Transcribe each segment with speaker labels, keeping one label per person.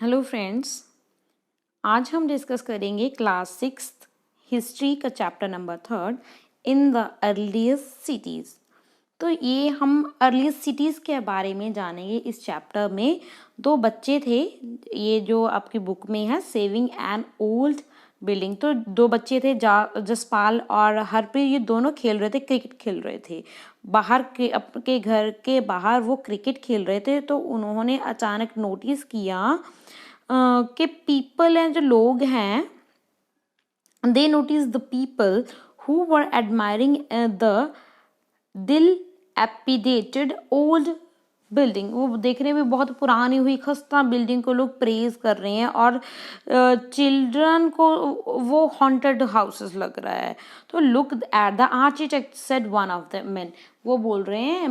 Speaker 1: Hello friends, आज हम discuss करेंगे क्लास 6 हिस्ट्री का chapter number 3 in the earliest cities. तो ये हम अर्लीस्ट सिटीज़ के बारे में जानेंगे। इस चैप्टर में दो बच्चे थे, ये जो आपकी बुक में है सेविंग एन ओल्ड बिल्डिंग। तो दो बच्चे थे, जसपाल और हरप्रीत। ये दोनों खेल रहे थे, क्रिकेट खेल रहे थे बाहर के, अपने घर के बाहर वो क्रिकेट खेल रहे थे। तो उन्होंने अचानक नोटिस किया कि पीपल हैं, जो लोग हैं, दे notice the people who were admiring the dilapidated old building. वो देखने में बहुत पुरानी हुई खस्ता बिल्डिंग को लोग प्रेज कर रहे हैं और चिल्ड्रन को वो हॉन्टेड हाउसेस लग रहा है। तो look at the architect said one of the main. वो बोल रहे हैं,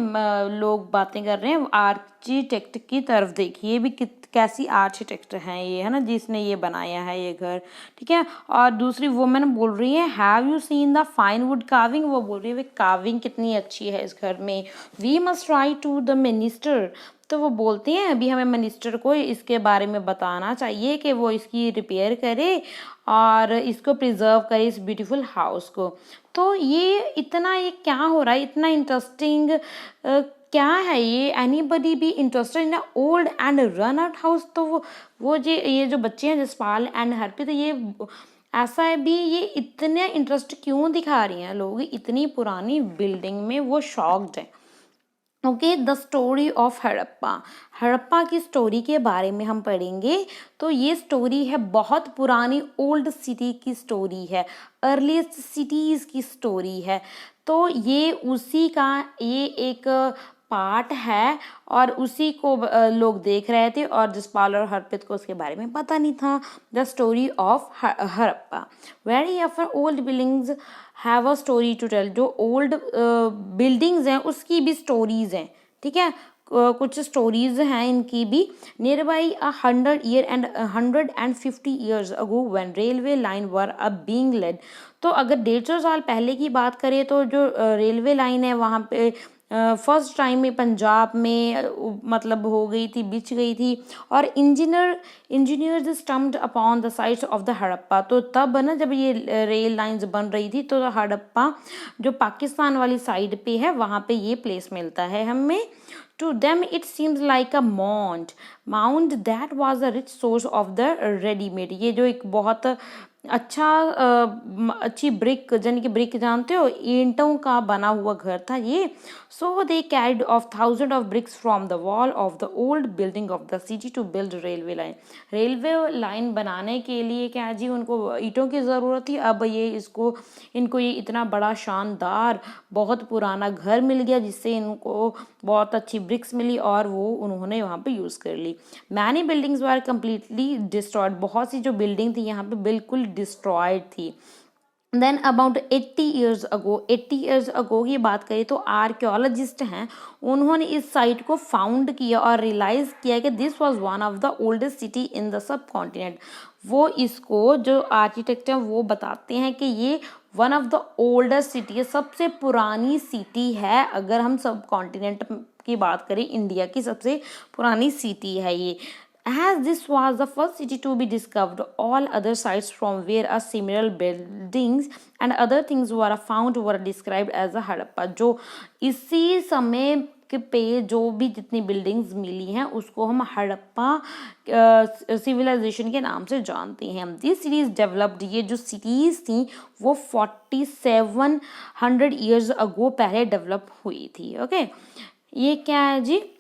Speaker 1: लोग बातें कर रहे हैं, आर्किटेक्ट की तरफ देखिए भी कैसी आर्किटेक्ट है ये, है ना, जिसने ये बनाया है ये घर, ठीक है। और दूसरी वुमेन बोल रही है, have you seen the fine wood carving. वो बोल रही है कार्विंग कितनी अच्छी है इस घर में। We must write to the minister. तो वो बोलते हैं अभी हमें मिनिस्टर को इसके बारे में बताना चाहिए कि वो इसकी रिपेयर करे और इसको प्रिजर्व करे, इस ब्यूटीफुल हाउस को। तो ये क्या हो रहा है, इतना इंटरेस्टिंग क्या है ये। Anybody be interested in old and run out house. तो वो ये जो बच्चे हैं जसपाल एंड हरप्रीत, ये ऐसा है भी, ये इतने इंटरेस्ट क्यों दिखा रही हैं लोग इतनी पुरानी बिल्डिंग में, वो शॉक्ड है। Okay, the story of Harappa. Harappa की स्टोरी के बारे में हम पढ़ेंगे। तो ये स्टोरी है बहुत पुरानी ओल्ड सिटी की स्टोरी है, अर्लीस्ट सिटीज़ की स्टोरी है। तो ये उसी का ये एक पार्ट है और उसी को लोग देख रहे थे और जसपाल और हरप्रीत को उसके बारे में पता नहीं था। The story of Harappa. Very often old buildings have a story to tell. जो ओल्ड बिल्डिंग्स हैं उसकी भी स्टोरीज हैं, ठीक है। कुछ स्टोरीज हैं इनकी भी। Near by 150 years ago when railway line were being led। तो अगर 150 साल पहले की बात करें तो जो रेलवे लाइन है वहाँ पे फर्स्ट टाइम में पंजाब में मतलब हो गई थी, बिछ गई थी। और engineers stumped upon the sites of the Harappa. तो तब ना जब ये रेल लाइंस बन रही थी तो हड़प्पा जो पाकिस्तान वाली साइड पे है वहाँ पे ये प्लेस मिलता है हमें। To them it seems like a mound that was a rich source of the ready-made। ये जो एक बहुत अच्छी ब्रिक, यानी कि ब्रिक जानते हो, ईंटों का बना हुआ घर था ये। So they carried off thousand of bricks from the wall of the old building of the city to build railway line. Railway line बनाने के लिए क्या जी, उनको ईंटों की ज़रूरत थी। अब इनको ये इतना बड़ा शानदार बहुत पुराना घर मिल गया जिससे इनको बहुत अच्छी ब्रिक्स मिली और वो उन्होंने वहाँ पे यूज़ कर ली। Many buildings were completely destroyed. बहुत सी जो बिल्डिंग थी यहाँ पे बिल्कुल डिस्ट्रॉयड थी। Then about 80 years ago, 80 years ago की बात करें तो आर्कियोलॉजिस्ट हैं, उन्होंने इस साइट को फाउंड किया और रियलाइज़ किया कि this was one of the oldest city in the sub continent. वो इसको जो आर्किटेक्ट हैं वो बताते हैं कि ये one of the oldest city है, सबसे पुरानी सिटी है। अगर हम सब कॉन्टिनेंट की बात करें, इंडिया की सबसे पुरानी सिटी है ये। As this was the first city to be discovered, all other sites from where a similar buildings and other things were found were described as a Harappa. जो इसी समय के पे जो भी जितनी बिल्डिंग्स मिली हैं उसको हम हड़प्पा सिविलाइजेशन के नाम से जानते हैं। दिस सीरीज डेवलप्ड, ये जो सिटीज़ थी वो 4700 years ago पहले डेवलप हुई थी। ओके, ये क्या है जी।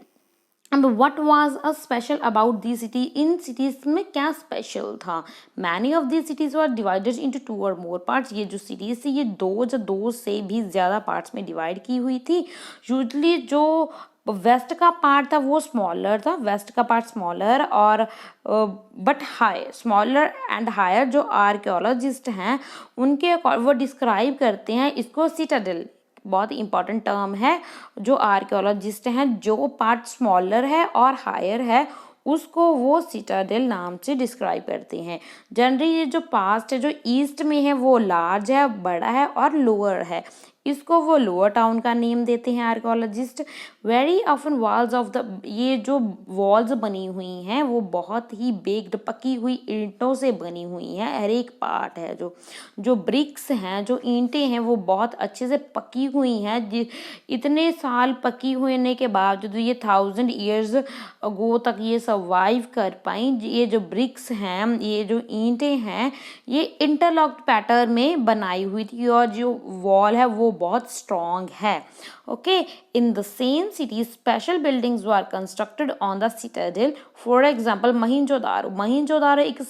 Speaker 1: अब what was a special about the city. In cities में क्या स्पेशल था। Many of the cities were divided into 2 और मोर पार्ट्स। ये जो सिटीज़ थी ये दो से भी ज़्यादा पार्ट्स में डिवाइड की हुई थी। यूजली जो वेस्ट का पार्ट था वो स्मॉलर था, वेस्ट का पार्ट स्मॉलर और but high, smaller and higher. जो आर्कियोलॉजिस्ट हैं उनके वो डिस्क्राइब करते हैं इसको सिटाडेल। बहुत इंपॉर्टेंट टर्म है। जो आर्कियोलॉजिस्ट हैं, जो पार्ट स्मॉलर है और हायर है उसको वो सिटाडेल नाम से डिस्क्राइब करते हैं। जनरली ये जो पास्ट है जो ईस्ट में है वो लार्ज है, बड़ा है और लोअर है। इसको वो लोअर टाउन का नेम देते हैं archaeologist. Very often walls of the, ये जो वॉल्स बनी हुई हैं वो बहुत ही बेक्ड, पकी हुई ईंटों से बनी हुई हैं। हर एक पार्ट है जो जो ब्रिक्स हैं, जो ईंटें हैं, वो बहुत अच्छे से पकी हुई हैं। इतने साल पकी होने के बावजूद ये 1000 ईयर्स अगो तक ये सर्वाइव कर पाई। ये जो ब्रिक्स हैं, ये जो ईंटें हैं, ये इंटरलॉक्ड पैटर्न में बनाई हुई थी और जो वॉल है वो बहुत स्ट्रॉन्ग है। Okay, in the same city special buildings were constructed on the Citadel. For example Mohenjodaro, Mohenjodaro एक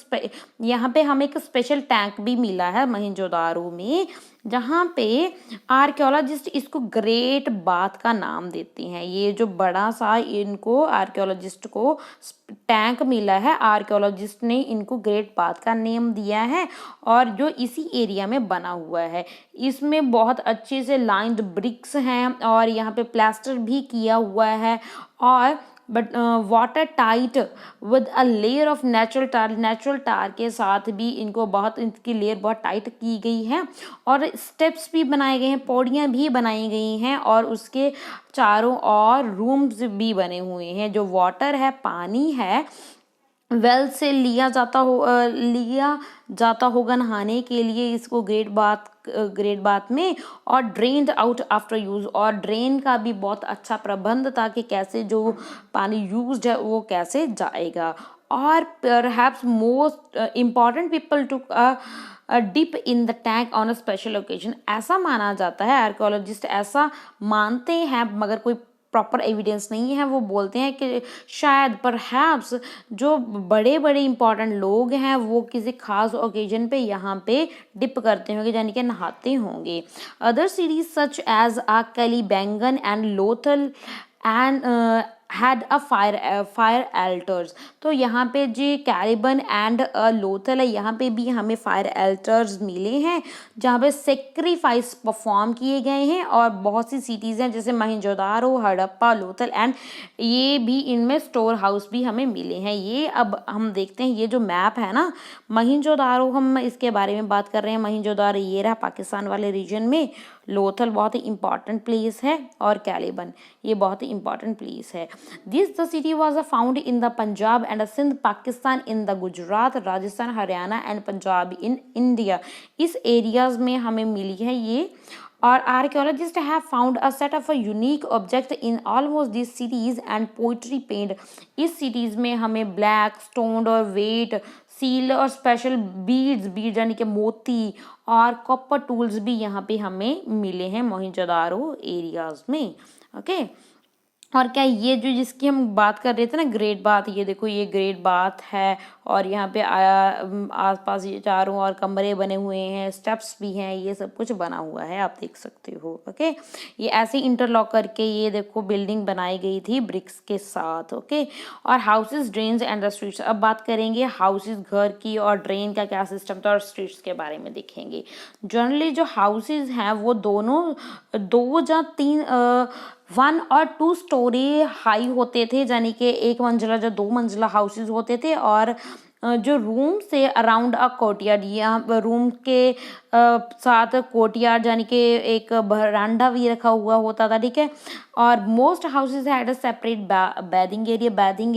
Speaker 1: यहाँ पे हमें एक स्पेशल टैंक भी मिला है मोहनजोदारो में, जहाँ पे आर्कियोलॉजिस्ट इसको ग्रेट बाथ का नाम देते हैं। ये जो बड़ा सा इनको आर्कियोलॉजिस्ट को टैंक मिला है, आर्कियोलॉजिस्ट ने इनको ग्रेट बाथ का नेम दिया है और जो इसी एरिया में बना हुआ है। इसमें बहुत अच्छे से लाइंड ब्रिक्स हैं और यहाँ पे प्लास्टर भी किया हुआ है और but water tight with a layer of natural tar के साथ भी इनको बहुत, इनकी लेयर बहुत टाइट की गई है और स्टेप्स भी बनाए गए हैं, पौड़ियाँ भी बनाई गई हैं और उसके चारों ओर रूम्स भी बने हुए हैं। जो वाटर है, पानी है, वेल से लिया जाता होगा नहाने के लिए इसको ग्रेट बाथ में, और ड्रेन्ड आउट आफ्टर यूज, और ड्रेन का भी बहुत अच्छा प्रबंध था कि कैसे जो पानी यूज्ड है वो कैसे जाएगा। और perhaps most important people to dip in the tank on a special occasion. ऐसा माना जाता है, आर्कियोलॉजिस्ट ऐसा मानते हैं, मगर कोई प्रॉपर एविडेंस नहीं है। वो बोलते हैं कि शायद परहैप्स जो बड़े बड़े इंपॉर्टेंट लोग हैं वो किसी खास ओकेजन पे यहाँ पे डिप करते होंगे, यानी कि नहाते होंगे। Other series such as a Kalibangan and Lothal and had a fire altars. तो यहाँ पे जो कैरिबन एंड लोथल है, यहाँ पे भी हमें फायर एल्टर्स मिले हैं जहाँ पे सेक्रीफाइस परफॉर्म किए गए हैं। और बहुत सी सिटीज़ हैं जैसे मोहनजोदारो, हड़प्पा, लोथल एंड ये भी, इनमें स्टोर हाउस भी हमें मिले हैं। ये अब हम देखते हैं, ये जो मैप है ना मोहनजोदारो, हम इसके बारे में बात कर रहे हैं। मोहनजोदारो ये रहा पाकिस्तान वाले रीजन में, लोथल बहुत ही इंपॉर्टेंट प्लेस है और कैलिबन ये बहुत ही इंपॉर्टेंट प्लेस है। This the city was found in the Punjab and Sindh Pakistan, in the Gujarat, Rajasthan, Haryana and Punjab in India. इस एरियाज में हमें मिली है ये। और archaeologist have found a set of a unique object in almost this cities and poetry paint. इस cities में हमें ब्लैक स्टोन और वेट सील और स्पेशल बीड्स यानी कि मोती और कॉपर टूल्स भी यहाँ पे हमें मिले हैं मोहनजोदारो एरियाज में। ओके, और क्या ये जो जिसकी हम बात कर रहे थे ना ग्रेट बाथ, ये देखो ये ग्रेट बाथ है और यहाँ पे आसपास ये चारों और कमरे बने हुए हैं, स्टेप्स भी हैं, ये सब कुछ बना हुआ है, आप देख सकते हो। ओके, ये ऐसे इंटरलॉक करके ये देखो बिल्डिंग बनाई गई थी ब्रिक्स के साथ। ओके, और houses, drains and the streets. अब बात करेंगे हाउसेज, घर की, और ड्रेन का क्या सिस्टम था और स्ट्रीट्स के बारे में देखेंगे। जनरली जो हाउसेज हैं वो दोनों 2 या 3 1 और 2 स्टोरी हाई होते थे, यानी कि 1 मंजिला या 2 मंजिला हाउसेज होते थे। और जो रूम से अराउंड अ कोर्टयार्ड, यहाँ रूम के साथ कोर्टयार्ड यानी कि एक बरांडा भी रखा हुआ होता था। ठीक है, और most houses had a separate bathing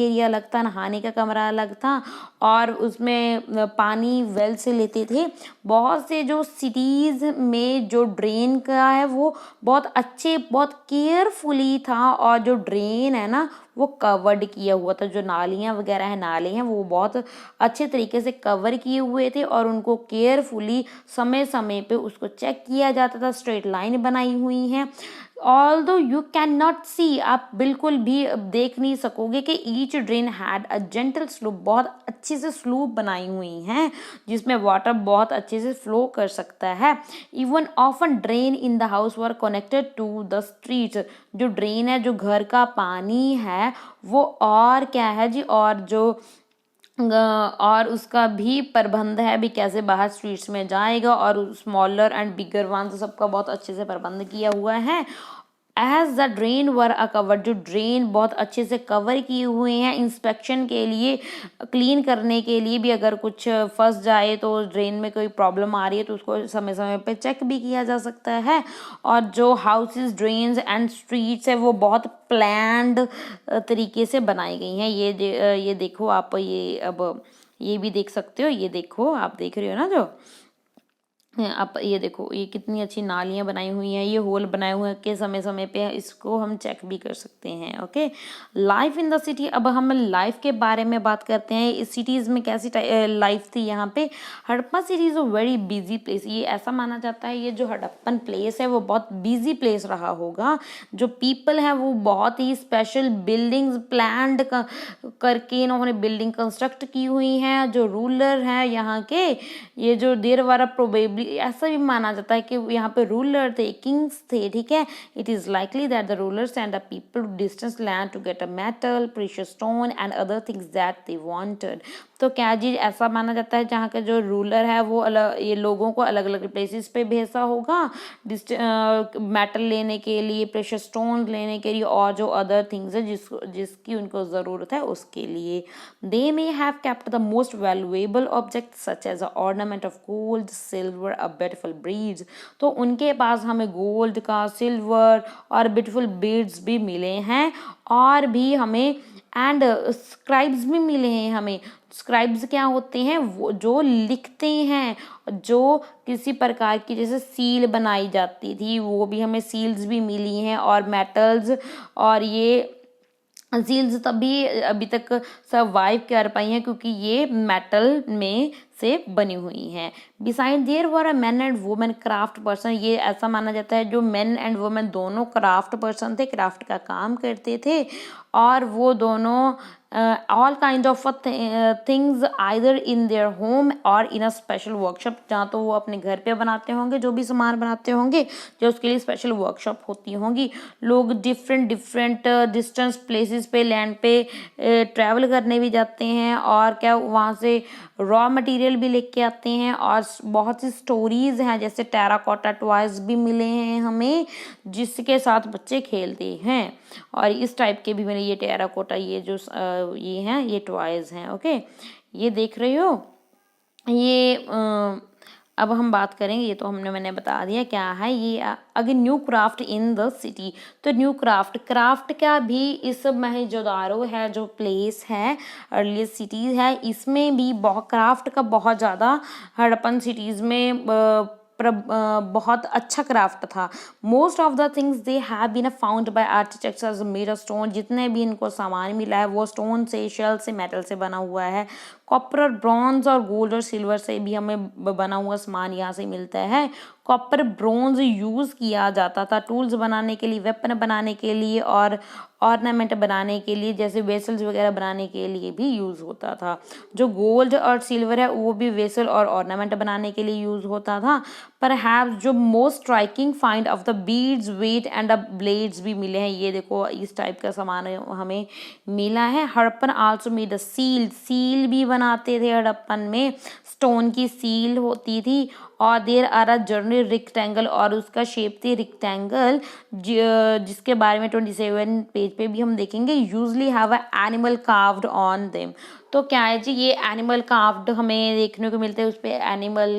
Speaker 1: area अलग था, नहाने का कमरा अलग था और उसमें पानी वेल से लेते थे। बहुत से जो सिटीज़ में जो ड्रेन का है वो बहुत अच्छे, बहुत केयरफुली था, और जो ड्रेन है ना वो कवर्ड किया हुआ था। जो नालियाँ वगैरह है, नाले हैं, वो बहुत अच्छे तरीके से कवर किए हुए थे और उनको केयरफुली समय समय पे उसको चेक किया जाता था। स्ट्रेट लाइन बनाई हुई हैं, ऑल्दो यू कैन नॉट सी, आप बिल्कुल भी देख नहीं सकोगे कि each drain had a gentle sloop, बहुत अच्छे से स्लूप बनाई हुई हैं जिसमें वाटर बहुत अच्छे से फ्लो कर सकता है। Even often drain in the house were connected to the streets. जो ड्रेन है, जो घर का पानी है वो, और क्या है जी, और जो और उसका भी प्रबंध है भी कैसे बाहर स्ट्रीट्स में जाएगा, और स्मॉलर एंड बिगर वन, सबका बहुत अच्छे से प्रबंध किया हुआ है। As the drain were a cover, जो ड्रेन बहुत अच्छे से कवर किए हुए हैं इंस्पेक्शन के लिए, क्लीन करने के लिए भी, अगर कुछ फंस जाए तो ड्रेन में कोई प्रॉब्लम आ रही है तो उसको समय समय पे चेक भी किया जा सकता है। और जो हाउसेस, ड्रेन्स एंड स्ट्रीट्स है वो बहुत प्लान्ड तरीके से बनाई गई हैं। ये देखो आप, ये अब ये भी देख सकते हो, ये देखो आप देख रहे हो ना जो आप ये देखो, ये कितनी अच्छी नालियाँ बनाई हुई हैं, ये होल बनाए हुए हैं कि समय समय पे इसको हम चेक भी कर सकते हैं। Okay, life in the city. अब हम लाइफ के बारे में बात करते हैं। इस सिटीज़ में कैसी लाइफ थी यहाँ पे। Harappa city is a very busy place. ये ऐसा माना जाता है, ये जो हड़प्पन प्लेस है वो बहुत बिजी प्लेस रहा होगा। जो पीपल है वो बहुत ही स्पेशल बिल्डिंग्स प्लान्ड करके इन्होंने बिल्डिंग कंस्ट्रक्ट की हुई हैं। जो रूलर हैं यहाँ के, ये जो देर वारा प्रोबेबली, ऐसा भी माना जाता है कि यहाँ पे रूलर थे, किंग्स थे, ठीक है। It is likely that the rulers and the people distance land to get a metal, precious stone and other things that they wanted. तो क्या जी, ऐसा माना जाता है जहाँ का जो रूलर है वो ये लोगों को अलग अलग प्लेसेस पे भेजा होगा मेटल लेने के लिए, प्रेशियस स्टोन लेने के लिए, और जो अदर थिंग्स है जिसकी उनको ज़रूरत है उसके लिए। They may have kept the most valuable object such as a ornament of gold, silver, a beautiful beads. तो उनके पास हमें गोल्ड का, सिल्वर और ब्यूटीफुल बीड्स भी मिले हैं, और भी हमें एंड स्क्राइब्स भी मिले हैं हमें। स्क्राइब्स क्या होते हैं, वो जो लिखते हैं, जो किसी प्रकार की जैसे सील बनाई जाती थी, वो भी हमें सील्स भी मिली हैं, और मेटल्स, और ये सील्स तभी अभी तक सर्वाइव कर पाई हैं क्योंकि ये मेटल में से बनी हुई हैं। Beside there were a man and women craft person. ये ऐसा माना जाता है जो मैन एंड वुमेन दोनों क्राफ्ट पर्सन थे, क्राफ्ट का काम करते थे, और वो दोनों all kind of things either in their home और इन अ स्पेशल वर्कशॉप, जहाँ तो वो अपने घर पे बनाते होंगे, जो भी सामान बनाते होंगे, जो उसके लिए स्पेशल वर्कशॉप होती होंगी। लोग डिफरेंट डिफरेंट डिस्टेंस प्लेसेस पे, लैंड पे ट्रैवल करने भी जाते हैं, और क्या वहाँ से रॉ मटेरियल भी लेके आते हैं, और बहुत सी स्टोरीज हैं, जैसे टेराकोटा टॉयज भी मिले हैं हमें जिसके साथ बच्चे खेलते हैं। और इस टाइप के भी मैंने ये टेराकोटा, ये जो ये हैं, ये टॉयज हैं। ओके, ये देख रहे हो, ये अब हम बात करेंगे, ये तो मैंने बता दिया क्या है ये। अगर new craft in the city, तो न्यू क्राफ्ट का भी इस मोहनजोदारो है जो प्लेस है, अर्ली सिटीज है, इसमें भी बहुत क्राफ्ट का बहुत ज़्यादा हड़प्पन सिटीज में बहुत अच्छा क्राफ्ट था। Most of the things they have been found by architectures made of stone. जितने भी इनको सामान मिला है वो स्टोन से, शेल से, मेटल से बना हुआ है। कॉपर, ब्रॉन्ज और गोल्ड और सिल्वर से भी हमें बना हुआ सामान यहाँ से मिलता है। कॉपर, ब्रॉन्ज यूज़ किया जाता था टूल्स बनाने के लिए, वेपन बनाने के लिए, और ऑर्नामेंट बनाने के लिए, जैसे वेसल्स वगैरह बनाने के लिए भी यूज़ होता था। जो गोल्ड और सिल्वर है वो भी वेसल और ऑर्नामेंट बनाने के लिए यूज़ होता था। परहैप्स जो most striking find of the beads, weight and blades भी मिले हैं। ये देखो, इस टाइप का सामान हमें मिला है। Harappan also made a seal भी बनाते थे हड़प्पन में, स्टोन की सील होती थी। और there are a general rectangle, और उसका शेप थी रेक्टेंगल, जिसके बारे में 27 पेज पे भी हम देखेंगे। Usually have a animal carved on them. तो क्या है जी, ये एनिमल कार्व्ड हमें देखने को मिलते हैं, उस पर एनिमल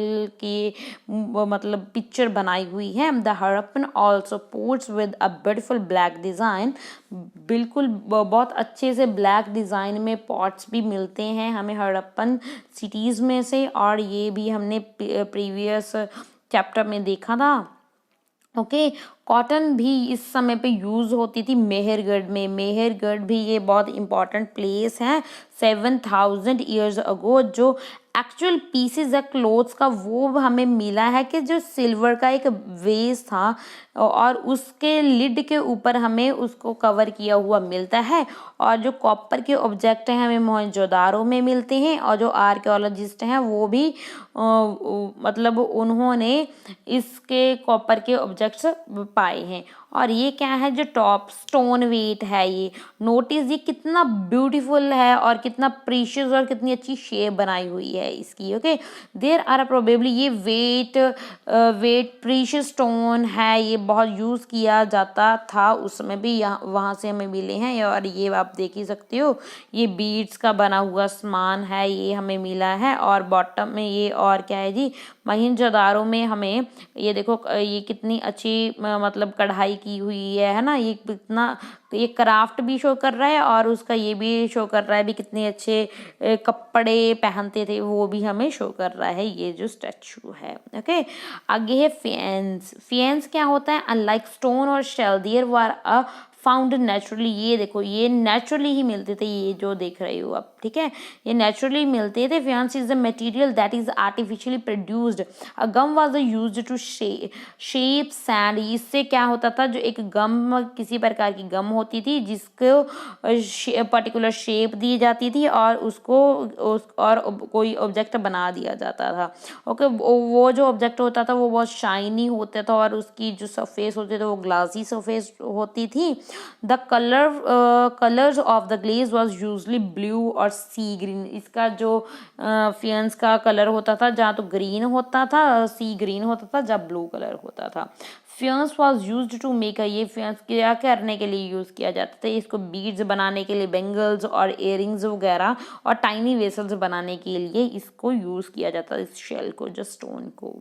Speaker 1: की मतलब पिक्चर बनाई हुई है। The Harappan also ports with a beautiful black design. बिल्कुल बहुत अच्छे से ब्लैक डिज़ाइन में पॉट्स भी मिलते हैं हमें हड़प्पन सिटीज़ में से, और ये भी हमने प्रीवियस चैप्टर में देखा था। ओके, कॉटन भी इस समय पे यूज़ होती थी मेहरगढ़ में। मेहरगढ़ भी ये बहुत इंपॉर्टेंट प्लेस है। 7000 ईयर्स अगो जो एक्चुअल पीसेज है क्लोथ्स का वो हमें मिला है कि जो सिल्वर का एक वेस था और उसके लिड के ऊपर हमें उसको कवर किया हुआ मिलता है। और जो कॉपर के ऑब्जेक्ट हैं हमें मोहनजोदारो में मिलते हैं, और जो आर्कियोलॉजिस्ट हैं वो भी मतलब उन्होंने इसके कॉपर के ऑब्जेक्ट्स पाए हैं। और ये क्या है जो टॉप स्टोन वेट है, ये नोटिस ये कितना ब्यूटीफुल है और कितना प्रीशियस और कितनी अच्छी शेप बनाई हुई है इसकी। ओके, देयर आर प्रोबेबली ये वेट प्रीशियस स्टोन है, ये बहुत यूज़ किया जाता था उस समय भी, यहाँ वहाँ से हमें मिले हैं। और ये आप देख ही सकते हो ये बीड्स का बना हुआ सामान है, ये हमें मिला है। और बॉटम में ये और क्या है जी, मोहनजोदाड़ो में हमें ये देखो ये कितनी अच्छी मतलब कढ़ाई की हुई है ना, ये कितना ये क्राफ्ट भी शो कर रहा है और उसका ये भी शो कर रहा है भी कितने अच्छे कपड़े पहनते थे वो भी हमें शो कर रहा है ये जो स्टैचू है। ओके, आगे है फेंस। फेंस क्या होता है, अनलाइक स्टोन और shell there were a found naturally. ये देखो ये नेचुरली ही मिलते थे, ये जो देख रहे हो आप, ठीक है, ये नेचुरली मिलते थे। Faience is the material that is artificially produced. A gum was used to shape sand. इससे क्या होता था, जो एक गम किसी प्रकार की गम होती थी जिसको पर्टिकुलर शेप दी जाती थी और उसको और कोई ऑब्जेक्ट बना दिया जाता था। ओके, वो जो ऑब्जेक्ट होता था वो बहुत शाइनी होता था और उसकी जो सरफेस होती थी वो ग्लासी सरफेस होती थी। The colours of the glaze was usually blue और सी ग्रीन। इसका जो फेंस का कलर होता था जहाँ तो ग्रीन होता था, सी ग्रीन होता था, जब ब्लू कलर होता था। Faience was use to make ये फेंस क्या करने के लिए यूज़ किया जाता था, इसको बीड्स बनाने के लिए, बेंगल्स और इयरिंग्स वगैरह और टाइनी वेसल्स बनाने के लिए इसको यूज़ किया जाता था, इस शेल को, जो स्टोन को।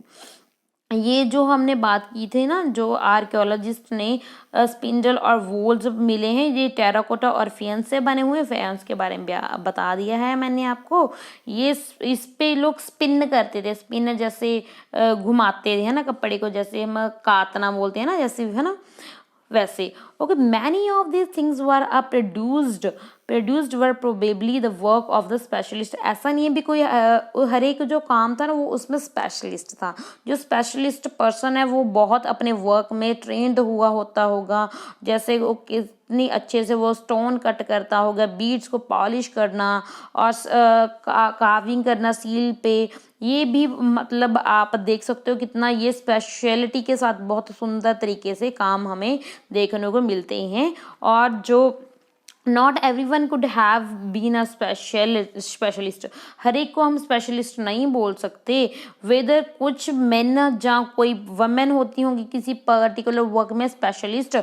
Speaker 1: ये जो हमने बात की थी ना, जो आर्कियोलॉजिस्ट ने स्पिंडल और वोल्स मिले हैं, ये टेराकोटा और फेंस से बने हुए। फेंस के बारे में बता दिया है मैंने आपको। ये इस पे लोग स्पिन करते थे, स्पिन जैसे घुमाते थे, है ना, कपड़े को, जैसे हम कातना बोलते हैं ना, जैसे, है ना, वैसे। Okay, many of these things were produced were probably the work of the specialist. ऐसा नहीं है भी कोई हर एक जो काम था ना वो उसमें स्पेशलिस्ट था। जो स्पेशलिस्ट पर्सन है वो बहुत अपने वर्क में ट्रेंड हुआ होता होगा, जैसे वो कितनी अच्छे से वो स्टोन कट करता होगा, बीड्स को पॉलिश करना और कार्विंग करना सील पे, ये भी मतलब आप देख सकते हो कितना ये स्पेशलिटी के साथ बहुत सुंदर तरीके से काम हमें देखने को मिलते हैं। और जो not every one could have been a specialist, हर एक को हम स्पेशलिस्ट नहीं बोल सकते। वेदर कुछ मेन या कोई वमेन होती होंगी किसी पर्टिकुलर वर्क में स्पेशलिस्ट,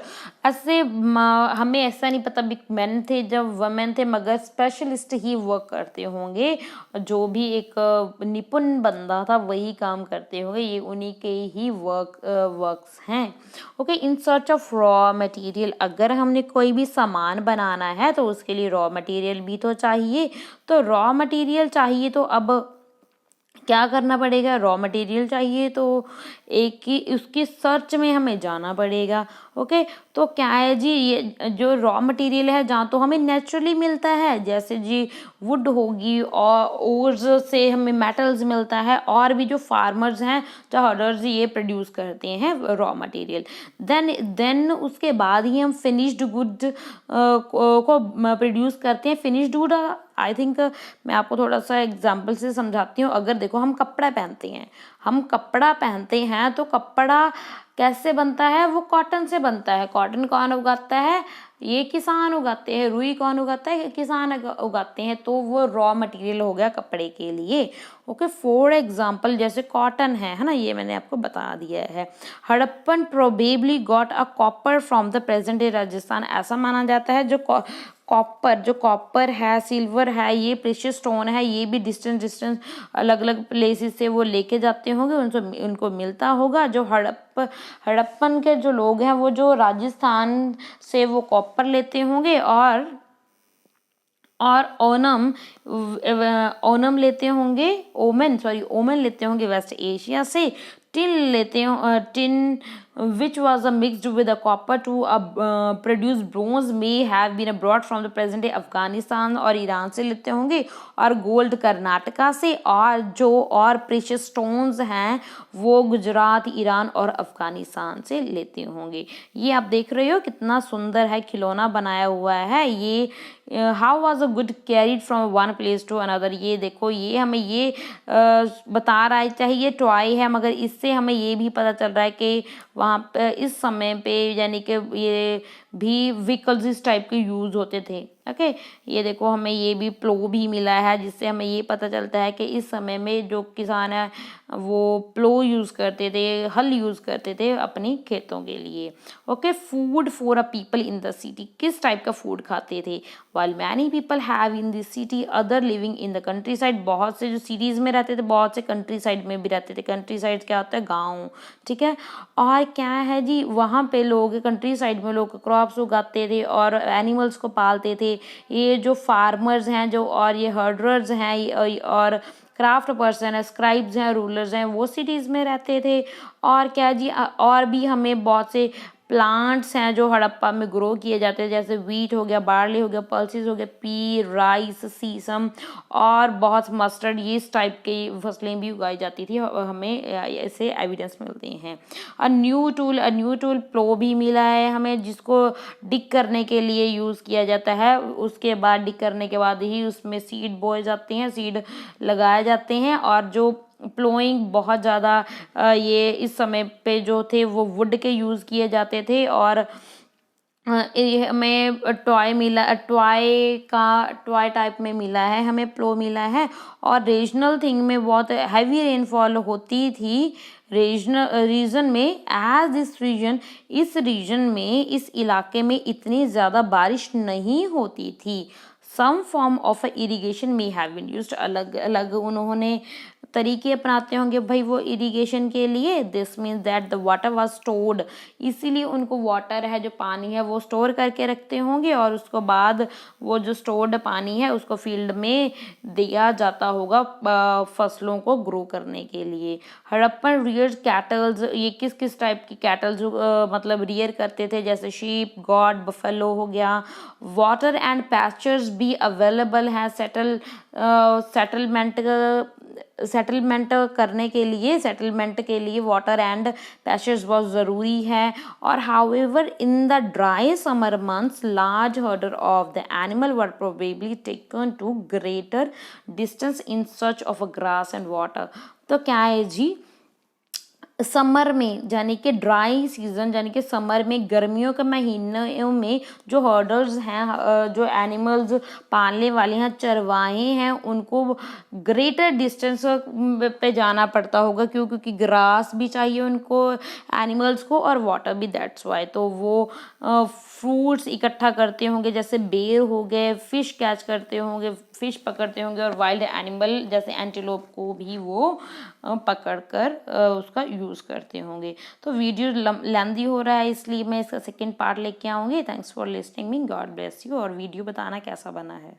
Speaker 1: ऐसे हमें ऐसा नहीं पता भी मेन थे जब वमेन थे, मगर स्पेशलिस्ट ही वर्क करते होंगे। जो भी एक निपुण बंदा था वही काम करते होंगे, ये उन्हीं के ही वर्क्स हैं। Okay, in search of raw material, अगर हमने कोई भी सामान बनाना है तो उसके लिए रॉ मटेरियल भी तो चाहिए। तो रॉ मटेरियल चाहिए तो अब क्या करना पड़ेगा, रॉ मटेरियल चाहिए तो एक ही उसकी सर्च में हमें जाना पड़ेगा। ओके, तो क्या है जी, ये जो रॉ मटेरियल है जहाँ तो हमें नेचुरली मिलता है, जैसे जी वुड होगी और ओर्स से हमें मेटल्स मिलता है, और भी जो फार्मर्स हैं जो हर्डर्स ये प्रोड्यूस करते हैं रॉ मटेरियल। देन उसके बाद ही हम फिनिश्ड गुड को प्रोड्यूस करते हैं। फिनिश्ड गुड आई थिंक मैं आपको थोड़ा सा एग्जाम्पल से समझाती हूँ। अगर देखो हम कपड़ा पहनते हैं तो कपड़ा कैसे बनता है, वो कॉटन से बनता है। कॉटन कौन उगाता है, ये किसान उगाते हैं। रुई कौन उगाता है, किसान उगाते हैं। तो वो रॉ मटेरियल हो गया कपड़े के लिए। ओके, फॉर एग्जाम्पल जैसे कॉटन है ना, ये मैंने आपको बता दिया है। Harappan probably got a copper from the present day Rajasthan. ऐसा माना जाता है जो कॉपर है, सिल्वर है, ये प्रेशियस स्टोन है, ये भी डिस्टेंस अलग अलग प्लेसेस से वो लेके जाते होंगे, उनको मिलता होगा। जो हड़प्पन के जो लोग हैं वो जो राजस्थान से वो कॉपर लेते होंगे और ओनम लेते होंगे, ओमन लेते होंगे वेस्ट एशिया से। Tin which was mixed with a copper to produce bronze may have been brought from the present day Afghanistan और ईरान से लेते होंगे, और गोल्ड कर्नाटका से, और जो और प्रेशियस स्टोन्स हैं वो गुजरात, ईरान और अफगानिस्तान से लेते होंगे। ये आप देख रहे हो कितना सुंदर है, खिलौना बनाया हुआ है ये। How was a good carried from one place to another. ये देखो ये हमें ये बता रहा है, चाहे ये टॉय है मगर इससे हमें ये भी पता चल रहा है कि वहाँ पे इस समय पे यानी कि ये भी व्हीकल्स इस टाइप के यूज़ होते थे। ओके, ये देखो हमें ये भी प्लो भी मिला है, जिससे हमें ये पता चलता है कि इस समय में जो किसान है वो प्लो यूज़ करते थे, हल यूज़ करते थे अपनी खेतों के लिए। Okay, food for a people in the city, किस टाइप का फूड खाते थे? While many people have in this city other living in the country side, बहुत से जो सिटीज़ में रहते थे, बहुत से कंट्री साइड में भी रहते थे। कंट्री साइड क्या होता है? गाँव, ठीक है। और क्या है जी, वहाँ पे लोग कंट्री साइड में लोग क्रॉप्स उगाते थे और एनिमल्स को पालते थे। ये जो फार्मर्स हैं जो, और ये हर्डरर्स हैं और क्राफ्ट पर्सन है, स्क्राइब्स हैं, रूलर्स हैं, वो सिटीज़ में रहते थे। और क्या जी, और भी हमें बहुत से प्लांट्स हैं जो हड़प्पा में ग्रो किए जाते हैं, जैसे वीट हो गया, बार्ली हो गया, पल्सेस हो गया, पी, राइस, सीसम और बहुत मस्टर्ड, ये इस टाइप की फसलें भी उगाई जाती थी। हमें ऐसे एविडेंस मिलते हैं। अ न्यू टूल प्लो भी मिला है हमें, जिसको डिग करने के लिए यूज़ किया जाता है। उसके बाद डिग करने के बाद ही उसमें सीड बोए जाते हैं, सीड लगाए जाते हैं। और जो प्लोइंग बहुत ज़्यादा ये इस समय पे जो थे वो वुड के यूज़ किए जाते थे। और ये हमें टॉय टाइप में मिला है, हमें प्लो मिला है। और रीजनल थिंग में बहुत हैवी रेनफॉल होती थी रीजन में, एज इस रीजन में, इस इलाके में इतनी ज़्यादा बारिश नहीं होती थी। सम फॉर्म ऑफ इरिगेशन में हैव बीन यूज्ड, अलग अलग उन्होंने तरीके अपनाते होंगे भाई वो इरिगेशन के लिए। This means that the water was stored, इसीलिए उनको वाटर है जो पानी है वो स्टोर करके रखते होंगे, और उसको बाद वो जो स्टोर्ड पानी है उसको फील्ड में दिया जाता होगा फसलों को ग्रो करने के लिए। हड़प्पन रियर कैटल्स, ये किस किस टाइप की कैटल्स मतलब रियर करते थे, जैसे शीप, गॉड, बफेलो हो गया। वाटर एंड पैस्चर्स भी अवेलेबल है सेटलमेंट करने के लिए वाटर एंड पैस्चर्स बहुत ज़रूरी है। और however in the dry summer months large herder of the animal were probably taken to greater distance in search of a grass and water. तो क्या है जी, समर में यानी कि ड्राई सीजन यानी कि समर में, गर्मियों के महीनों में जो हर्डर्स हैं, जो एनिमल्स पालने वाले हैं, चरवाहे हैं, उनको ग्रेटर डिस्टेंस पे जाना पड़ता होगा। क्योंकि ग्रास भी चाहिए उनको एनिमल्स को और वाटर भी, दैट्स वाई। तो वो फ्रूट्स इकट्ठा करते होंगे, जैसे बेर हो गए, फिश कैच करते होंगे, फिश पकड़ते होंगे, और वाइल्ड एनिमल जैसे एंटीलोप को भी वो पकड़कर उसका यूज़ करते होंगे। तो वीडियो लेंदी हो रहा है, इसलिए मैं इसका सेकंड पार्ट लेके आऊँगी। Thanks for listening me, God bless you. और वीडियो बताना कैसा बना है।